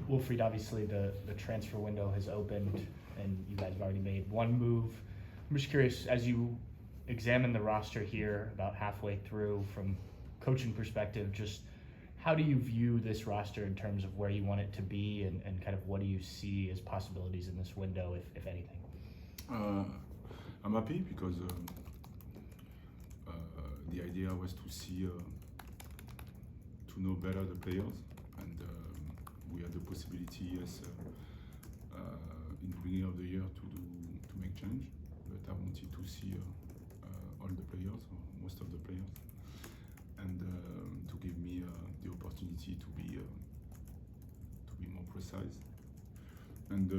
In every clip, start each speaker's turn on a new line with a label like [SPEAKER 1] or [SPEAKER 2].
[SPEAKER 1] Wilfried, obviously the transfer window has opened and you guys have already made one move. I'm just curious, as you examine the roster here about halfway through from coaching perspective, just how do you view this roster in terms of where you want it to be and kind of what do you see as possibilities in this window, if anything?
[SPEAKER 2] I'm happy because the idea was to see, to know better the players, and we had the possibility, yes, in the beginning of the year to make change, but I wanted to see all the players, or most of the players, and to give me the opportunity to be more precise. And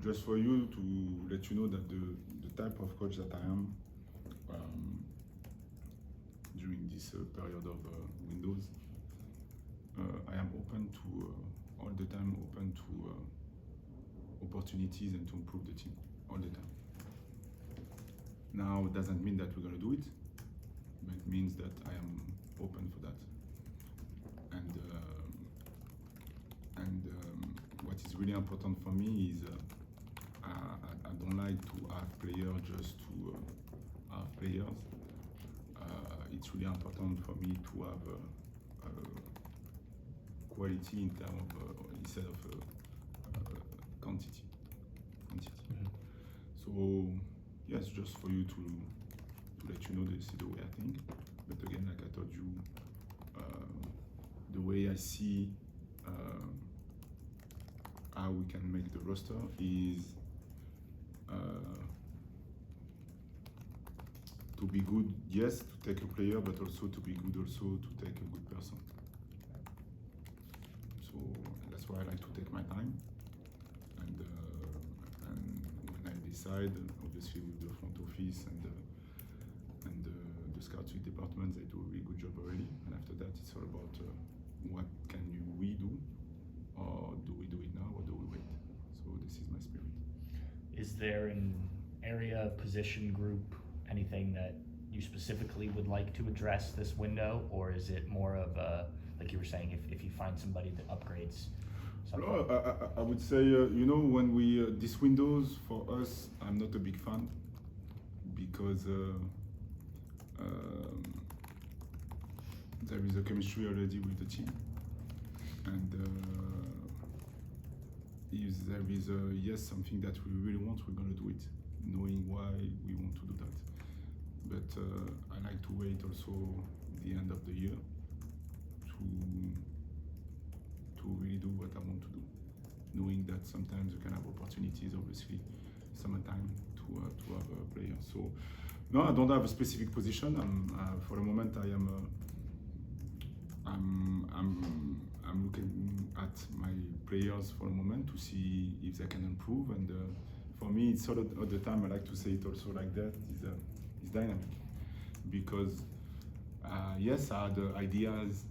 [SPEAKER 2] just for you to let you know that the type of coach that I am during this period of windows, I am open to all the time, open to opportunities and to improve the team all the time. Now, it doesn't mean that we're going to do it, but it means that I am open for that. And what is really important for me is I don't like to have players just to have players. It's really important for me to have quality in terms of instead of quantity. Mm-hmm. So yes, just for you to let you know this is the way I think. But again, like I told you, the way I see how we can make the roster is to be good, yes, to take a player, but also to be good, also to take a good person. So that's why I like to take my time. And when I decide, obviously with the front office and the scouting department, they do a really good job already. And after that, it's all about what we do, or do we do it now, or do we wait? So this is my spirit.
[SPEAKER 1] Is there an area, position group, anything that you specifically would like to address this window, or is it more of a, like you were saying, if you find somebody that upgrades something?
[SPEAKER 2] No, I would say, when we, these windows for us, I'm not a big fan because there is a chemistry already with the team. And if there is yes, something that we really want, we're going to do it, knowing why we want to do that. But I like to wait also the end of the year to really do what I want to do, knowing that sometimes you can have opportunities, obviously, summertime to have a player. So no, I don't have a specific position. For the moment, I'm looking at my players for a moment to see if they can improve. And for me, it's all the time. I like to say it also like that. Is dynamic, because yes, I had ideas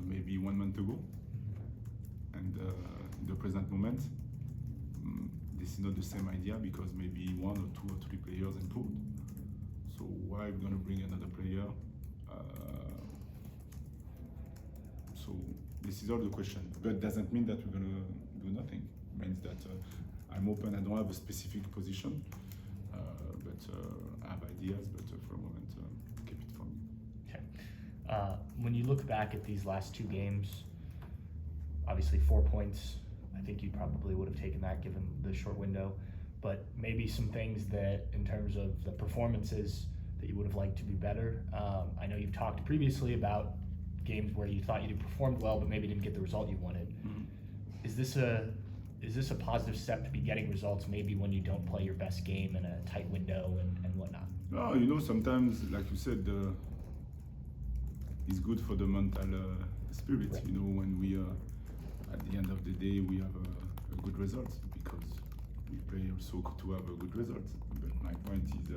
[SPEAKER 2] maybe 1 month ago, and in the present moment, this is not the same idea because maybe 1 or 2 or 3 players improved. So why are we going to bring another player? So this is all the question, but doesn't mean that we're going to do nothing. It means that I'm open. I don't have a specific position, but I have ideas. But for a moment, keep it for me.
[SPEAKER 1] Okay. When you look back at these last 2 games, obviously 4 points. I think you probably would have taken that given the short window. But maybe some things that, in terms of the performances, that you would have liked to be better. I know you've talked previously about games where you thought you performed well, but maybe didn't get the result you wanted. Mm-hmm. Is this a positive step to be getting results maybe when you don't play your best game in a tight window and whatnot?
[SPEAKER 2] No, sometimes, like you said, it's good for the mental spirit. Right. When we at the end of the day we have a good result, because we play also to have a good result. But my point is,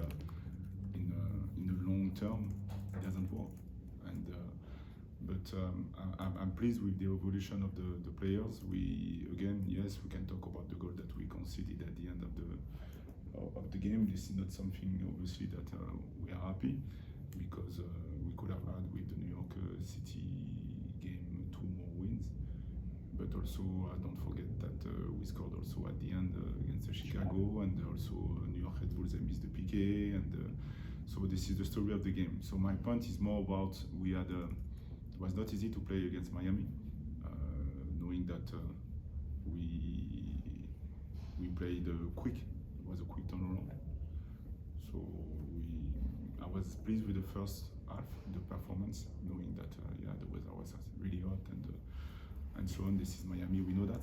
[SPEAKER 2] in the long term, it doesn't work. And but I'm pleased with the evolution of the players. Yes, we can talk about the goal that we conceded at the end of the game. This is not something, obviously, that we are happy, because we could have had with the New York City game 2 more wins. But but also don't forget that we scored also at the end against Chicago, and also New York Red Bulls, they missed the PK, and so this is the story of the game. So my point is more about it was not easy to play against Miami, knowing that we played quick. It was a quick turnaround. So I was pleased with the first half, the performance, knowing that the weather was really hot and so on. This is Miami, we know that,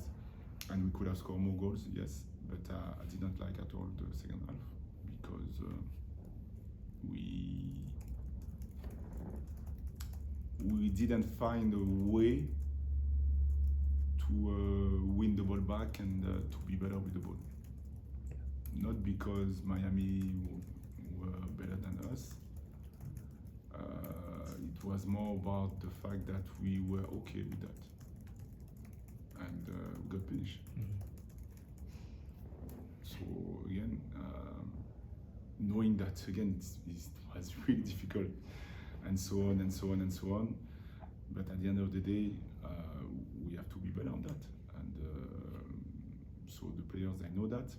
[SPEAKER 2] and we could have scored more goals, yes, but I didn't like at all the second half because we didn't find a way to win the ball back and to be better with the ball. Not because Miami were better than us. It was more about the fact that we were okay with that, and we got punished.
[SPEAKER 1] Mm-hmm.
[SPEAKER 2] So again, knowing that again it was really difficult, and so on and so on and so on. But at the end of the day, we have to be better on that, and so the players, they know that.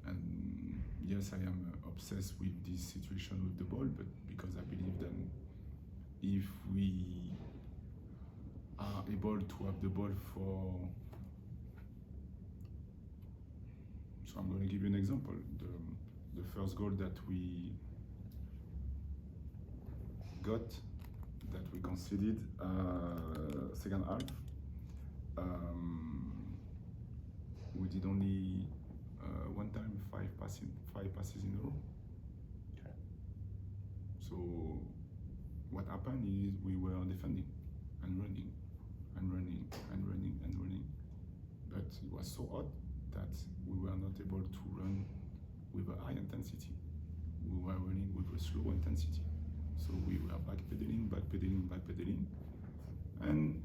[SPEAKER 2] And yes, I am obsessed with this situation with the ball, but because I believe that if we are able to have the ball for, so I'm going to give you an example. The first goal that we got, that we conceded second half, we did only one time five passes in a row.
[SPEAKER 1] Okay.
[SPEAKER 2] So what happened is we were defending and running and running and running and running, but it was so hot that we were not able to run with a high intensity. We were running with a slow intensity. So we were backpedaling, and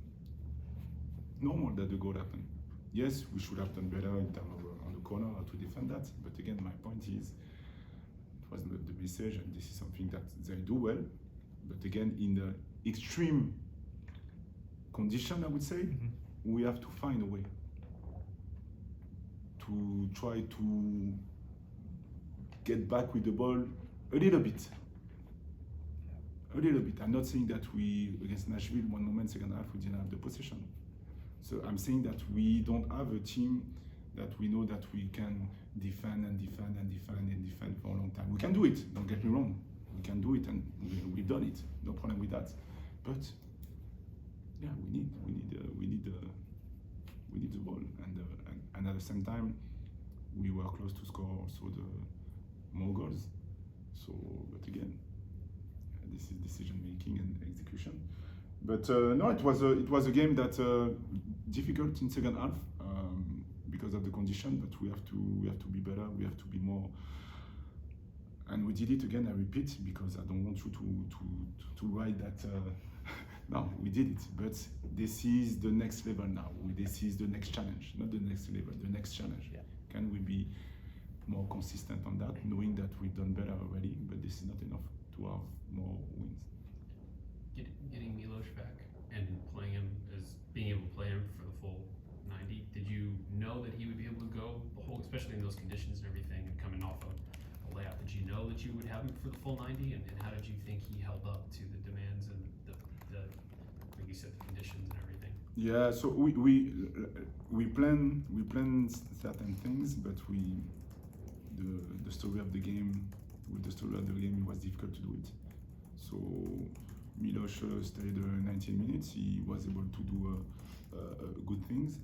[SPEAKER 2] normal that the goal happened. Yes, we should have done better in terms of on the corner how to defend that. But again, my point is, it was not the message, and this is something that they do well. But again, in the extreme condition, I would say, we have to find a way to try to get back with the ball a little bit. A little bit. I'm not saying that we, against Nashville, one moment, second half, we didn't have the possession. So I'm saying that we don't have a team that we know that we can defend for a long time. We can do it, don't get me wrong. We can do it, and we've done it. No problem with that. But yeah, we need the ball, and at the same time, we were close to score also the more goals. So, but again, this is decision making and execution. But no, it was a game that difficult in second half because of the condition. But we have to be better. We have to be more. And we did it again. I repeat, because I don't want you to write that. No, we did it. But this is the next level now. This is the next challenge, not the next level. The next challenge.
[SPEAKER 1] Yeah.
[SPEAKER 2] Can we be more consistent on that, knowing that we've done better already? But this is not enough to have more wins.
[SPEAKER 3] Getting Milos back and playing him, being able to play him for the full 90, did you know that he would be able to go the whole, especially in those conditions and everything, and coming off a layout? Did you know that you would have him for the full 90, and how did you think he held up to the demands and the like you said, the conditions and everything?
[SPEAKER 2] Yeah, so we plan certain things, but the story of the game, with the story of the game, it was difficult to do it. So Milos stayed 19 minutes. He was able to do good things,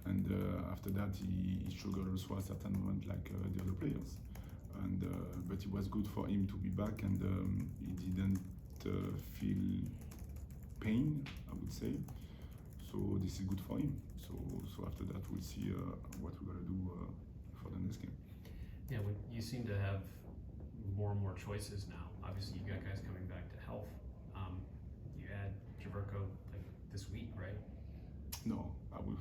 [SPEAKER 2] and after that he struggled also at a certain moment, like the other players. And but it was good for him to be back, and he didn't feel pain, I would say. So this is good for him. So after that we'll see what we're gonna do for the next game.
[SPEAKER 3] Yeah, when you seem to have more and more choices now. Obviously, you got guys coming back to health. You had Javerko like this week, right?
[SPEAKER 2] No, I will.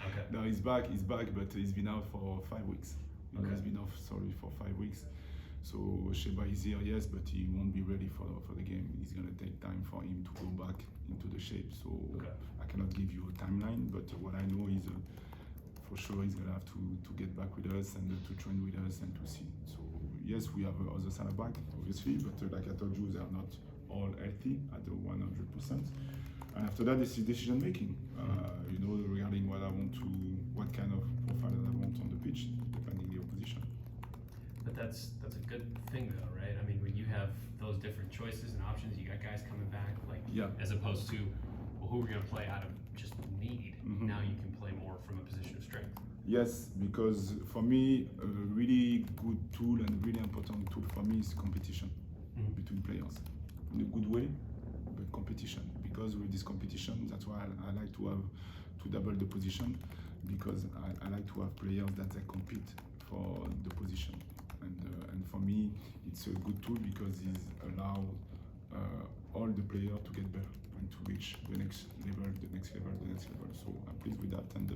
[SPEAKER 3] Okay.
[SPEAKER 2] No, he's back, but he's been out for 5 weeks.
[SPEAKER 3] Okay.
[SPEAKER 2] He's been off, for 5 weeks. So Sheba is here, yes, but he won't be ready for the game. It's gonna take time for him to go back into the shape. So
[SPEAKER 1] Okay.
[SPEAKER 2] I cannot give you a timeline, but what I know is for sure he's gonna have to get back with us and to train with us and to see. So yes, we have other center back, obviously, but like I told you, they are not all healthy at the 100%. And after that, this is decision making. You know, regarding what kind of profile that I want on the pitch, depending the opposition.
[SPEAKER 3] But that's a good thing though, right? I mean, when you have those different choices and options, you got guys coming back, like
[SPEAKER 2] Yeah.
[SPEAKER 3] as opposed to, well, who are we gonna play out of just need?
[SPEAKER 2] Mhm.
[SPEAKER 3] Now you can play more from a position of strength.
[SPEAKER 2] Yes, because for me, a really good tool and really important tool for me is competition between players. In a good way, but competition. Because with this competition, that's why I like to double the position, because I like to have players that they compete for the position. And for me, it's a good tool because it allows all the players to get better and to reach the next level, the next level, the next level. So I'm pleased with that, and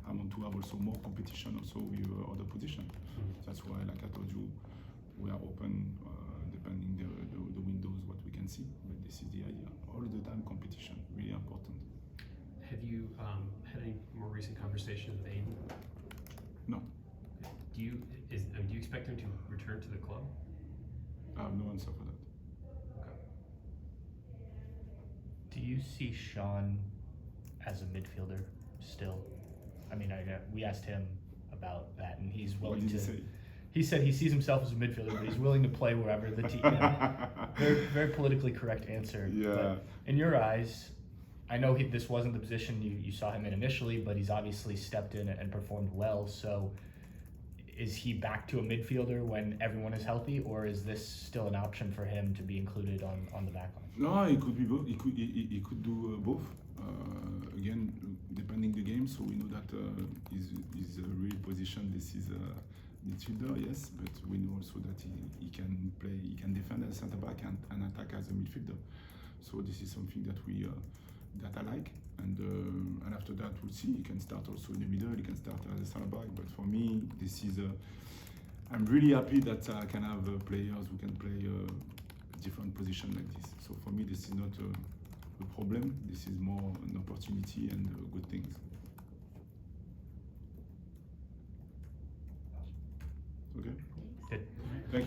[SPEAKER 2] I want to have also more competition also with other positions. That's why, like I told you, we are open depending the windows what we can see. But this is the idea. All the time competition, really important.
[SPEAKER 3] Have you had any more recent conversations with Aidan?
[SPEAKER 2] No,
[SPEAKER 3] Do you expect him to return to the club?
[SPEAKER 2] I have no answer for that.
[SPEAKER 1] Do you see Sean as a midfielder still? I mean, we asked him about that, and he's
[SPEAKER 2] What
[SPEAKER 1] willing
[SPEAKER 2] did
[SPEAKER 1] to.
[SPEAKER 2] he say?
[SPEAKER 1] He said he sees himself as a midfielder, but he's willing to play wherever the team. Very, very politically correct answer.
[SPEAKER 2] Yeah.
[SPEAKER 1] But in your eyes, I know this wasn't the position you saw him in initially, but he's obviously stepped in and performed well. So, is he back to a midfielder when everyone is healthy, or is this still an option for him to be included on the back line?
[SPEAKER 2] No, it could be both. He could do both. Again, depending the game. So we know that his real position. This is a midfielder, yes, but we know also that he can play. He can defend as a centre back and attack as a midfielder. So this is something that that I like. And after that, we'll see. He can start also in the middle. He can start as a centre back. But for me, this is I'm really happy that I can have players who can play different position like this. So for me, this is not a problem. This is more an opportunity and good things. Okay.